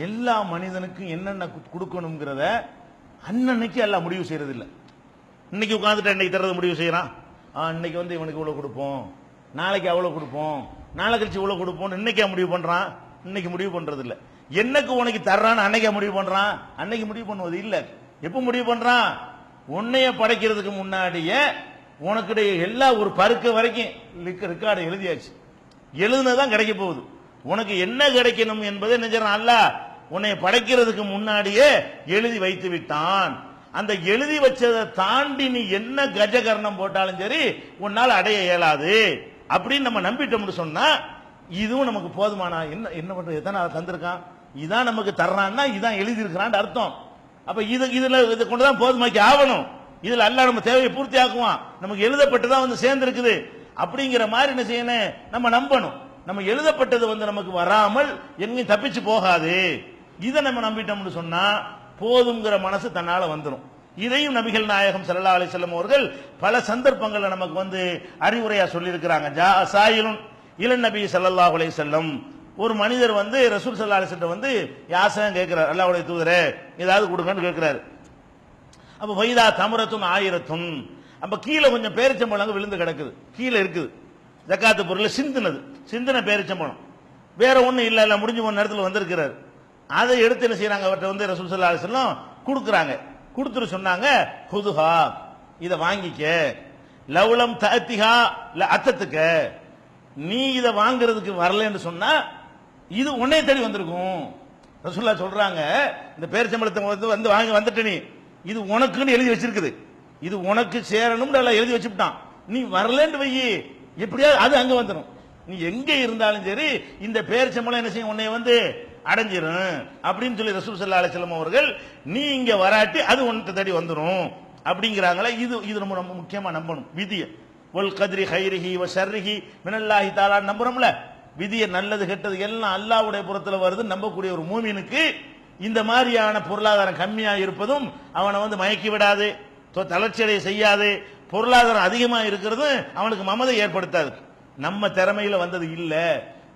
எல்லா மனிதனுக்கும் என்னென்ன கொடுக்கணுங்கிறத அன்னன்னைக்கு எல்லாம் முடிவு செய்யறது இல்லை. இன்னைக்கு உட்காந்துட்டு இன்னைக்கு தர்றது முடிவு செய்யறான். இன்னைக்கு வந்து இவனுக்கு இவ்வளவு கொடுப்போம், நாளைக்கு அவ்வளவு கொடுப்போம், நாளை கழிச்சு இவ்வளவு கொடுப்போம், இன்னைக்கே முடிவு பண்றான். இன்னைக்கு முடிவு பண்றது இல்ல. என்னக்கு உனக்கு தர்றான்னு அன்னைக்கே முடிவு பண்றான். அன்னைக்கு முடிவு பண்ணுவது இல்ல. எப்ப முடிவு பண்றான்? உன்னைய படைக்கிறதுக்கு முன்னாடியே உனக்குடைய எல்லா ஒரு பருக்க வரைக்கும் ரெக்கார்டு எழுதியாச்சு. எழுதுனதான் கிடைக்க போகுது. உனக்கு என்ன கிடைக்கணும் என்பதை நினைச்சான் அல்லாஹ் உன்னை படைக்கிறதுக்கு முன்னாடியே எழுதி வைத்து விட்டான். அந்த எழுதி வச்சதை தாண்டி நீ என்ன கஜகரணம் போட்டாலும் சரி உன்னால் அடைய இயலாது அப்படின்னு நம்ம நம்பிட்டோம்னு சொன்னா இதுவும் நமக்கு போதுமானா? என்ன என்ன பண்றது? எத்தனை தந்திருக்கான், இதான் நமக்கு தர்றான்னா இதான் எழுதி இருக்கிறான் அர்த்தம். அப்ப இதுல இதை கொண்டுதான் போதுமாக்கி ஆகணும். இதுல அல்லாஹ் நம்ம தேவையை பூர்த்தி ஆக்குவான். நமக்கு எழுதப்பட்டதான் வந்து சேர்ந்து இருக்குது அப்படிங்கிற மாதிரி என்ன செய்யணும்? நம்ம நம்பணும். நம்ம எழுதப்பட்டது வந்து நமக்கு வராமல் எங்கேயும் தப்பிச்சு போகாது. இதை நம்ம நம்பிட்டோம்னு சொன்னா போதுங்கிற மனசு தன்னால வந்துடும். இதையும் நபிகள் நாயகம் ஸல்லல்லாஹு அலைஹி வஸல்லம் அவர்கள் பல சந்தர்ப்பங்கள்ல நமக்கு வந்து அறிவுரையா சொல்லி இருக்கிறாங்க. சாயிலுன் இலன் நபி ஸல்லல்லாஹு அலைஹி வஸல்லம், ஒரு மனிதர் வந்து ரசூல் ஸல்லல்லாஹு அலைஹி வஸல்லம் வந்து யாசகம் கேட்கிறார், அல்லாஹ்வுடைய தூதரே ஏதாவது கொடுங்கன்னு கேட்கிறாரு. அப்ப வைதா தமரத்துன் ஆயிரத்துன், அப்ப கீழே கொஞ்சம் பேரிச்சம்பழம் விழுந்து கிடக்குது, கீழே இருக்குது ஜக்காத்து பொருள் சிந்தின பேரிச்சம்பழம், வேற ஒண்ணும் இல்ல முடிஞ்சு போன நேரத்தில் வந்திருக்கிறார். அதை எடுத்து என்ன செய்யறாங்க? அவர்கிட்ட வந்து ரசூல் ஸல்லல்லாஹு அலைஹி வஸல்லம் கொடுக்குறாங்க. கொடுத்துட்டு சொன்னாங்க ஹுதுஹா, இதை வாங்கிக்க, லவ்லம் தஅத்திஹா லஅத்தத்துக்க, நீ இதை வாங்குறதுக்கு வரலன்னு சொன்னா இது உன்னை தேடி வந்திருக்கும். ரசூலுல்லாஹ் சொல்றாங்க இந்த பேரிச்சம்பழத்தை வந்து வாங்கி வந்துட்டு நீ இது உனக்குன்னு எழுதி வச்சிருக்குது, இது உனக்கு சேரணும் எழுதி வச்சுட்டான், நீ வரலன்னு வை எப்படியாவது அது அங்க வந்துடும். நீ எங்க இருந்தாலும் சரி இந்த பேரிச்சம்பழம் என்ன செய்யும்? உன்னை வந்து அடைஞ்சிரும் அப்படின்னு சொல்லி ரசூல் ஸல்லல்லாஹு அலைஹி வஸல்லம் அவர்கள் நீ இங்க வராட்டி அது உன்னை தேடி வந்துடும் அப்படிங்கிறாங்களே. இது நம்ம ரொம்ப முக்கியமா நம்பணும். விதியை வல் கத்ரி ஹைரிஹி வ ஷர்ரிஹி மினல்லாஹி தஆலா நம்புறோம்ல. விதியை நல்லது கெட்டது எல்லாம் அல்லாஹ்வுடைய புறத்துல வருது நம்பக்கூடிய ஒரு மூமினுக்கு இந்த மாதிரியான பொருளாதாரம் கம்மியா இருப்பதும் அவனை வந்து மயக்கி விடாது, தளர்ச்சியடைய செய்யாது. பொருளாதாரம் அதிகமா இருக்கிறது அவனுக்கு மமதை ஏற்படுத்தாது. நம்ம திறமையில வந்தது இல்ல,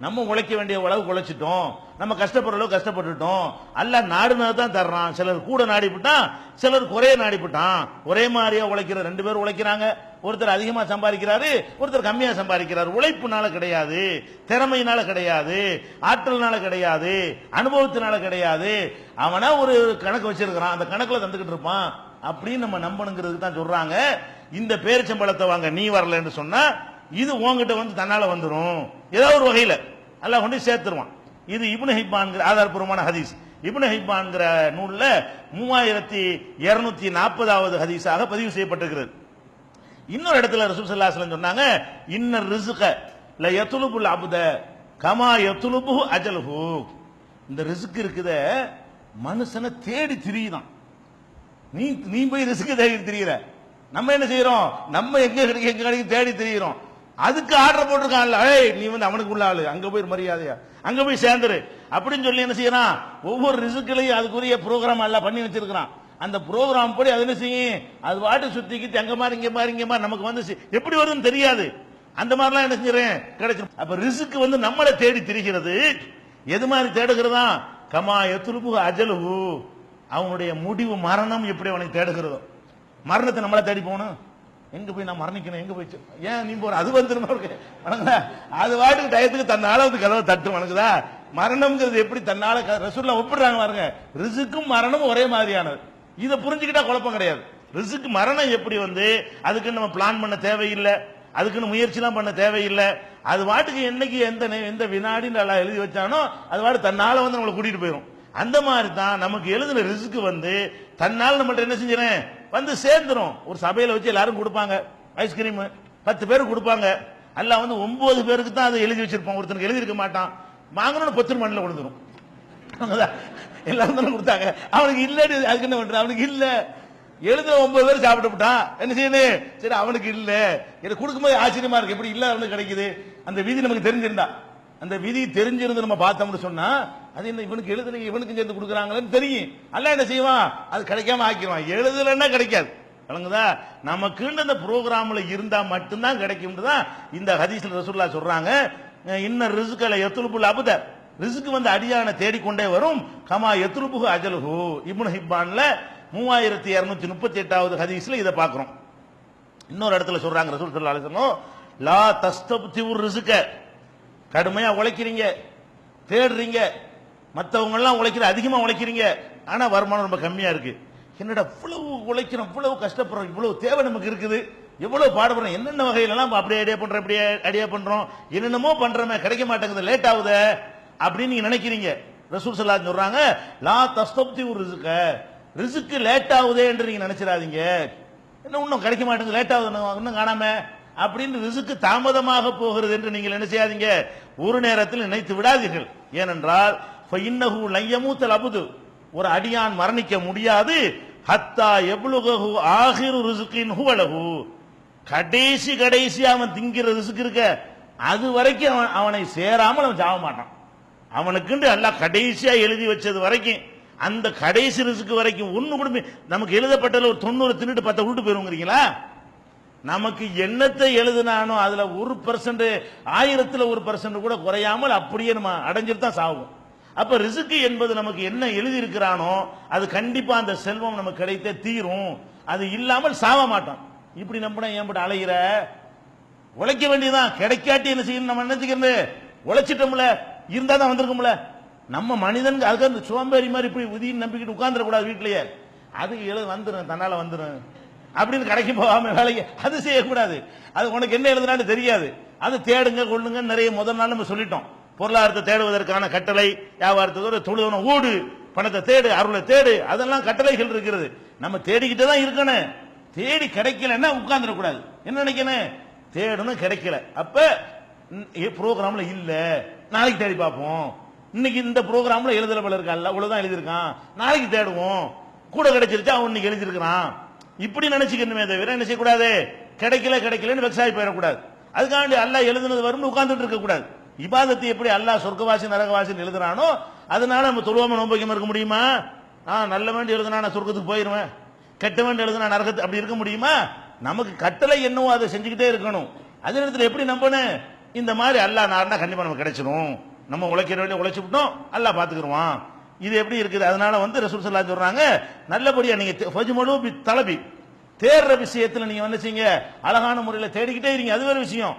நம்ம உழைக்க வேண்டிய அளவு உழைச்சிட்டோம், நம்ம கஷ்டப்படுற அளவு கஷ்டப்பட்டுட்டோம். அல்லாஹ் நாடுனது தான் தர்றான். சிலர் கூட நாடிவிட்டான், சிலர் குறைய நாடிவிட்டான். ஒரே மாதிரியா உழைக்கிற ரெண்டு பேரும் உழைக்கிறாங்க. ஒருத்தர் அதிகமா சம்பாதிக்கிறாரு, ஒருத்தர் கம்மியா சம்பாதிக்கிறாரு. உழைப்புனால கிடையாது, திறமையினால கிடையாது, ஆற்றல்னால கிடையாது, அனுபவத்தினால கிடையாது. அவனா ஒரு கணக்கு வச்சிருக்கிறான், அந்த கணக்குல தந்துகிட்டு இருப்பான் அப்படின்னு நம்ம நம்பணுங்கிறதுக்கு தான் சொல்றாங்க. இந்த பேரிச்சம்பழத்தை வாங்க நீ வரலன்னு சொன்னா இது உங்ககிட்ட வந்து தன்னால வந்துடும், ஏதோ ஒரு வகையில அல்லாஹ் கொண்டு சேர்த்துருவான். இது இப்னு ஹிப்பான்ங்கிற ஆதாரபூர்வமான ஹதீஸ். இப்னு ஹிப்பான்ங்கிற நூல்ல 3240வது ஹதீஸாக பதிவு செய்யப்பட்டிருக்கிறது. இன்னொரு இடத்துல ரசூல் ஸல்லல்லாஹு அலைஹி வஸல்லம் சொன்னாங்க இன்னர் ரிஸ்க ல யத்லுபுல் அப்த கமா யத்லுபுஹு அஜலுஹு, இந்த ரிஸ்க் இருக்குத மனுஷனை தேடி திரியுதான். நீ போய் ரிஸ்க் தேடி திரியிற, நம்ம என்ன செய்யறோம்? நம்ம எங்க கிடைக்கும் தேடி திரியிறோம். அதுக்கு ஆர்டர் போட்டிருக்கான்ல, நீ வந்து அவனுக்கு உள்ள ஆளு, அங்க போய் மரியாதையா அங்க போய் சேர்ந்துரு அப்படின்னு சொல்லி என்ன செய்யறான்? ஒவ்வொரு ரிஸ்க்லையும் அதுக்குரிய ப்ரோக்ராம் எல்லாம் பண்ணி வச்சிருக்கிறான். அந்த ப்ரோக்ராம் படி அது என்ன செய்யும்? அது வாட்டு சுத்திக்கிட்டு அங்க மாதிரி இங்க மாதிரி இங்க மாதிரி நமக்கு வந்து எப்படி வருதுன்னு தெரியாது. அந்த மாதிரிலாம் என்ன செஞ்சிடறேன் கிடைச்சிடும். அப்ப ரிஸ்க் வந்து நம்மளை தேடி திரிகிறது. எது மாதிரி தேடுகிறதா? கமா யத்லுபு அஜலுஹு, அவனுடைய முடிவு மரணம் எப்படி அவனை தேடுகிறதோ. மரணத்தை நம்மள தேடி போகணும், எங்க போய் நான் மரணிக்கணும், எங்க போய் ஏன் நீ போற அது வந்துருமா இருக்கு அது வாட்டுக்கு டயத்துக்கு தன்னால வந்து கதவை தட்டு வணங்குதா. மரணம்ங்கிறது எப்படி தன்னால ரசூலுல்லாஹ் ஒப்பிடுறாங்க பாருங்க. ரிஸ்க்கும் மரணமும் ஒரே மாதிரியானது. இதை புரிஞ்சுக்கிட்டா குழப்பம் கிடையாது. ரிஸ்க் மரணம் எப்படி வந்து அதுக்கு நம்ம பிளான் பண்ண தேவையில்லை, அதுக்குன்னு முயற்சிலாம் பண்ண தேவையில்லை. அது வாட்டுக்கு என்னைக்கு எந்த வினாடின்னு எல்லாம் எழுதி வச்சானோ அது வாட்டு தன்னால வந்து நம்மளை கூட்டிட்டு போயிடும். அந்த மாதிரி தான் நமக்கு எழுதின ரிஸ்க் வந்து தன்னால் நம்மள்ட்ட என்ன செஞ்சிடறேன் வந்து சேர்ந்துரும். ஒரு சபையில வச்சு எல்லாரும் கொடுப்பாங்க ஐஸ்கிரீம், 10 பேருக்கு கொடுப்பாங்க. அல்லாஹ் வந்து 9 பேருக்கு தான் அதை எழுதி வச்சிருப்பான், ஒருத்தனுக்கு எழுதி இருக்க மாட்டான். வாங்கணும்னு 10 மண்ணில் கொடுத்துரும். எல்லாரும் தானே கொடுத்தாங்க, அவனுக்கு இல்ல. அதுக்கு என்ன பண்ற? அவனுக்கு இல்ல, எழுதுற 9 பேர் சாப்பிட்டு விட்டான், என்ன செய்யணும்? சரி அவனுக்கு இல்ல, எனக்கு கொடுக்கும்போது ஆச்சரியமா இருக்கு, எப்படி இல்ல அவனுக்கு கிடைக்குது. அந்த விதி நமக்கு தெரிஞ்சிருந்தா, அந்த விதி தெரிஞ்சிருந்து நம்ம பார்த்தோம்னு சொன்னா அது என்ன இவனுக்கு எழுதல இவனுக்கு சேர்ந்து கொடுக்குறாங்களேன்னு தெரியும். அல்லாஹ் என்ன செய்வான்? அது கிடைக்காம ஆக்கிடுவான். எழுதலன்னா கிடைக்காது. வழங்குதா? நமக்குன்னு அந்த ப்ரோக்ராம்ல இருந்தா மட்டும்தான் கிடைக்கும் தான் இந்த ஹதீஸ்ல ரசூலுல்லாஹ் சொல்றாங்க. இன்ன ரிஸ்கல யத்லுபுல் அப்த ரிஸ்க் வந்து அடியான தேடிக்கொண்டே வரும். கமா எத்ருபுகு அஜலுஹு. இப்னு ஹிப்பான்ல 3238வது ஹதீஸ்ல இதை பார்க்கிறோம். இன்னொரு இடத்துல சொல்றாங்க ரசூல் ஸல்லல்லாஹு அலைஹி வஸல்லம், லா தஸ்தப்திஉர் ரிஸ்க. கடுமையா உழைக்கிறீங்க, தேடுறீங்க, மற்றவங்க எல்லாம் உழைக்கிற அதிகமா உழைக்கிறீங்க, ஆனா வருமானம் ரொம்ப கம்மியா இருக்கு. என்னடா இவ்வளவு உழைக்கிறோம், இவ்வளவு கஷ்டப்படுறோம், இவ்வளவு தேவை நமக்கு இருக்குது, எவ்வளவு பாடுபடுறோம், என்னென்ன வகையிலலாம் அப்படியே ஐடியா பண்றோம், இப்படியே ஐடியா பண்றோம், என்னென்னமோ பண்றோமே, கிடைக்க மாட்டேங்குது, லேட் ஆகுது அப்படின்னு நீங்க நினைக்கிறீங்க. ரசூல் ஸல்லல்லாஹு அலைஹி வஸல்லம் சொல்றாங்க, லா தஸ்தப்திஉர் ரிஸ்க. ரிஸ்க் லேட் ஆகுதே என்று நீங்க நினைச்சிடாதீங்க. என்ன இன்னும் கிடைக்க மாட்டேங்குது, லேட் ஆகுது, இன்னும் காணாம அப்படின்னு ரிஸ்க் தாமதமாக போகிறது என்று நீங்கள் என்ன செய்யாதீங்க, ஒரு நேரத்தில் நினைத்து விடாதீர்கள். ஏனென்றால் ஃபஇன்னஹு லய்யமூத்தல் அப்து, ஒரு அடியான் மரணிக்க முடியாது, ஹத்தா யப்லுகஹு ஆகிரு ரிஸ்கின் ஹுவலஹு, கடைசி அவன் திங்கிற ரிஸ்க் இருக்க அது வரைக்கும் அவனை சேராமல் அவன் சாக மாட்டான். அவனுக்குண்டு அல்லாஹ் கடைசியா எழுதி வச்சது வரைக்கும், அந்த கடைசி ரிஸ்க் வரைக்கும் ஒண்ணு கூட நமக்கு எழுதப்பட்டதுல ஒரு 90 தின்னுட்டு 10 விட்டு போயிருங்கிறீங்களா? நமக்கு எண்ணத்தை எழுதினானோ அதுல 1%, 1000ல் 1% கூட குறையாமல் அப்படியே நம்ம அடைஞ்சிட்டு தான் சாகும். அப்ப ரிஸ்க் என்பது நமக்கு என்ன எழுதி இருக்கிறானோ அது கண்டிப்பா அந்த செல்வம் நமக்கு கிடைத்தே தீரும், அது இல்லாமல் சாவ மாட்டோம். இப்படி நம்பினா ஏன் பட்டு அலைகிற? உழைக்க வேண்டியதான், கிடைக்காட்டி என்ன செய்யணும், நம்ம நினைச்சுக்கிறது உழைச்சிட்டோம்ல, இருந்தா தான் வந்திருக்கோம்ல. நம்ம மனிதன் அதுக்கு அந்த சோம்பேறி மாதிரி இப்படி உதின்னு நம்பிக்கிட்டு உட்கார்ந்துட கூடாது வீட்லயே. அது வந்துடும், தன்னால வந்துடும் அப்படின்னு கடைக்கு போகாம வேலைக்கு அது செய்யக்கூடாது. அது உனக்கு என்ன எழுதுனாலும் தெரியாது, அது தேடுங்க கொள்ளுங்க நிறைய முதல் நாள் நம்ம சொல்லிட்டோம். பொருளாதாரத்தை தேடுவதற்கான கட்டளை, வியாபாரத்தோட தொழுவன ஓடு, பணத்தை தேடு, அருளை தேடு, அதெல்லாம் கட்டளைகள் இருக்கிறது. நம்ம தேடிக்கிட்டே தான் இருக்கணும். தேடி கிடைக்கலன்னா உட்கார்ந்துடக்கூடாது. என்ன நினைக்கணும், தேடணும், கிடைக்கல, அப்ப ப்ரோக்ராம்ல இல்ல, நாளைக்கு தேடி பார்ப்போம். இன்னைக்கு இந்த ப்ரோக்ராம்ல எழுதுற போல இருக்கா, இவ்வளவுதான் எழுதியிருக்கான், நாளைக்கு தேடுவோம், கூட கிடைச்சிருச்சா அவன் இன்னைக்கு எழுதியிருக்கிறான், இப்படி நினைச்சுக்கணுமே தவிர என்ன செய்யக்கூடாது, கிடைக்கலன்னு வெக்ஸாகி போயிடக்கூடாது. அதுக்காண்டி அல்லாஹ் எழுதுனது வரும்னு உட்கார்ந்துட்டு இருக்க கூடாது. இபாதத்தை எப்படி அல்லாஹ் சொர்க்கவாசி நரகவாசின்னு எழுதுறானோ அதனால நம்ம தொழுவாம நோம்பைக்காம இருக்க முடியுமா? நல்ல வேண்டி எழுதுனா நான் சொர்க்கத்துக்கு போயிருவேன், கெட்ட வேண்டி எழுதுனா நரகத்து அப்படி இருக்க முடியுமா? நமக்கு கட்டளை என்னவோ அதை செஞ்சுக்கிட்டே இருக்கணும். அதே நேரத்தில் எப்படி நம்பணும், இந்த மாதிரி அல்லாஹ் நார்னா கண்டிப்பா நமக்கு கிடைச்சிடும், நம்ம உழைக்கிற வேண்டிய உழைச்சு விட்டோம், அல்லாஹ் பாத்துக்கிடுவான். இது எப்படி இருக்குது? அதனால ரசூல் ஸல்லல்லாஹு அலைஹி சொல்றாங்க, நல்லபடியா நீங்க ஃபஜ்மலு பி தலபி, தேடுற விஷயத்துல நீங்க என்ன செய்யுங்க, அழகான முறையில் தேடிக்கிட்டே இருங்க, அது வேற விஷயம்.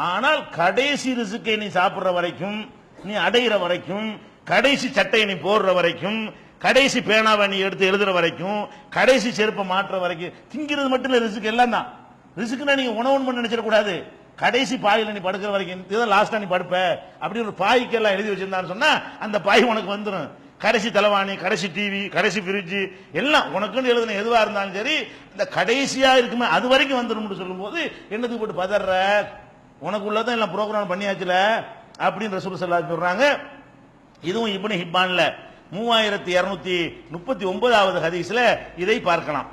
ஆனால் கடைசி ரிஸ்கை நீ சாப்பிடுற வரைக்கும், நீ அடையிற வரைக்கும், கடைசி சட்டையை நீ போடுற வரைக்கும், கடைசி பேனாவை நீ எடுத்து எழுதுற வரைக்கும், கடைசி செருப்பை மாற்ற வரைக்கும், திங்கிறது மட்டும் இல்ல ரிஸ்க், எல்லாம் தான் ரிஸ்க்னா. நீங்க உணவு பண்ண நினைச்சிடக்கூடாது. கடைசி பாயில நீ படுக்கிற வரைக்கும், இதுதான் லாஸ்டா நீ படுப்ப அப்படி ஒரு பாய்க்கு எல்லாம் எழுதி வச்சிருந்தான்னு சொன்னா அந்த பாய் உனக்கு வந்துடும். கடைசி தலைவாணி, கடைசி டிவி, கடைசி ஃப்ரிட்ஜ் எல்லாம் உனக்குன்னு எழுதுன எதுவா இருந்தாலும் சரி, இந்த கடைசியா இருக்குமே அது வரைக்கும் வந்துடும் சொல்லும் போது என்னதுக்கு போட்டு பதற, உனக்கு உள்ளதான் எல்லாம் ப்ரோக்ராம் பண்ணியாச்சுல அப்படின்னு ரசூல் ஸல்லல்லாஹு அலைஹி சொல்றாங்க. இதுவும் இப்னு ஹிப்பான்ல 3239வது ஹதீஸ்ல இதை பார்க்கலாம்.